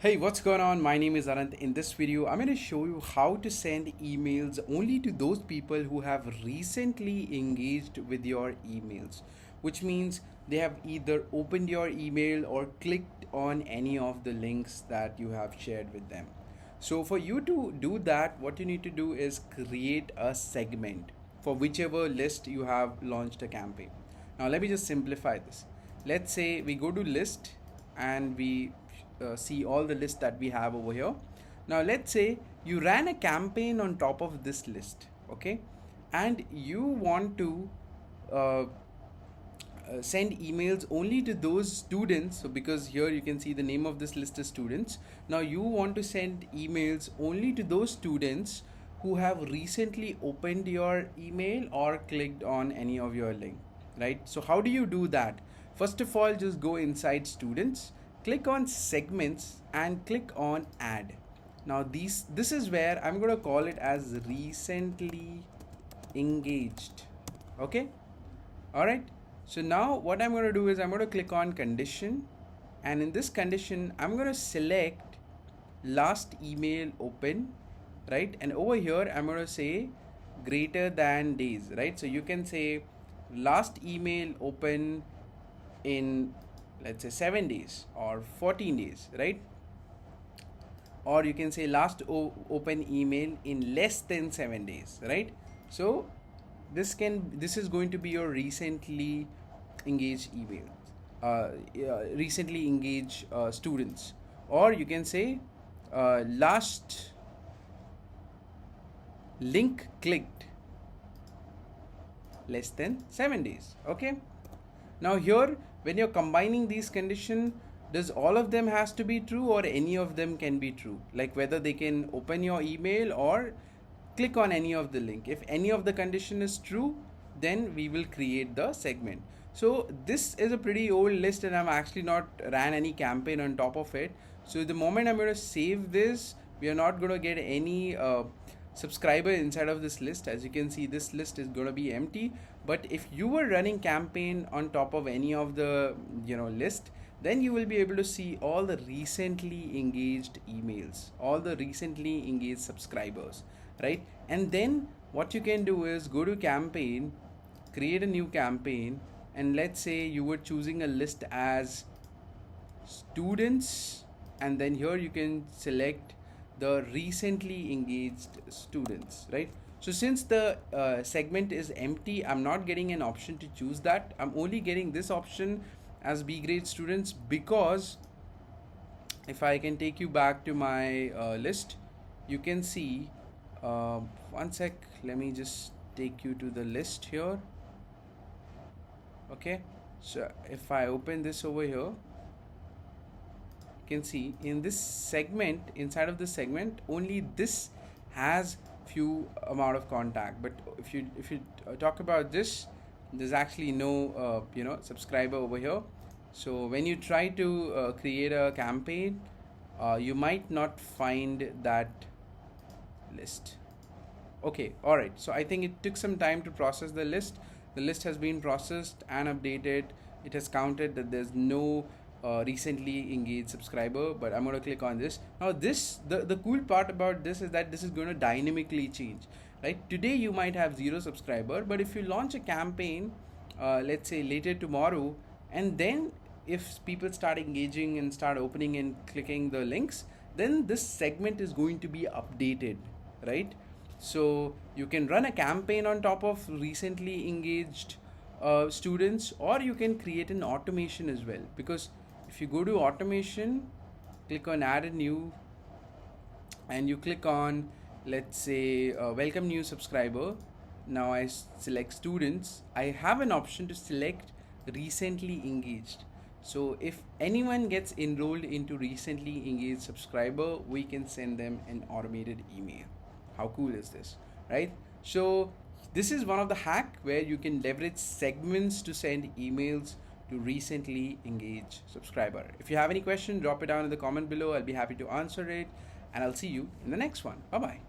Hey, what's going on? My name is Anant. In this video, I'm going to show you how to send emails only to those people who have recently engaged with your emails, which means they have either opened your email or clicked on any of the links that you have shared with them. So for you to do that, what you need to do is create a segment for whichever list you have launched a campaign. Now let me just simplify this. Let's say we go to list and we see all the lists that we have over here. Now let's say you ran a campaign on top of this list, okay, and you want to uh, send emails only to those students. So because here you can see the name of this list is students. Now you want to send emails only to those students who have recently opened your email or clicked on any of your link, right? So how do you do that? First of all, just go inside students, click on segments and click on add. Now this is where I'm going to call it as recently engaged. Okay, all right. So now what I'm going to do is I'm going to click on condition, and in this condition I'm going to select last email open, right? And over here I'm going to say greater than days, right? So you can say last email open in, let's say, 7 days or 14 days, right? Or you can say last open email in less than 7 days, right? So this is going to be your recently engaged email, recently engaged students. Or you can say last link clicked less than 7 days. Okay, now here when you're combining these conditions, does all of them has to be true or any of them can be true? Like whether they can open your email or click on any of the link. If any of the condition is true, then we will create the segment. So this is a pretty old list and I'm actually not ran any campaign on top of it. So the moment I'm going to save this, we are not going to get any subscriber inside of this list. As you can see, this list is going to be empty. But if you were running campaign on top of any of the list, then you will be able to see all the recently engaged emails, all the recently engaged subscribers, right? And then what you can do is go to campaign, create a new campaign, and let's say you were choosing a list as students, and then here you can select the recently engaged students, right? So since the segment is empty, I'm not getting an option to choose that. I'm only getting this option as B grade students, because if I can take you back to my list, you can see, one sec, let me just take you to the list here. Okay, so if I open this over here, you can see in this segment, inside of this segment, only this has few amount of contact. But if you talk about this, there's actually no subscriber over here. So when you try to create a campaign, you might not find that list. Okay, all right, so I think it took some time to process the list. The list has been processed and updated. It has counted that there's no recently engaged subscriber, but I'm going to click on this. Now the cool part about this is that this is going to dynamically change, right? Today you might have 0 subscriber, but if you launch a campaign, let's say later tomorrow, and then if people start engaging and start opening and clicking the links, then this segment is going to be updated, right? So you can run a campaign on top of recently engaged students, or you can create an automation as well. Because if you go to automation, click on add a new, and you click on, let's say, welcome new subscriber. Now I select students. I have an option to select recently engaged. So if anyone gets enrolled into recently engaged subscriber, we can send them an automated email. How cool is this, right? So this is one of the hack where you can leverage segments to send emails to recently engaged subscriber. If you have any question, drop it down in the comment below. I'll be happy to answer it, and I'll see you in the next one. Bye bye.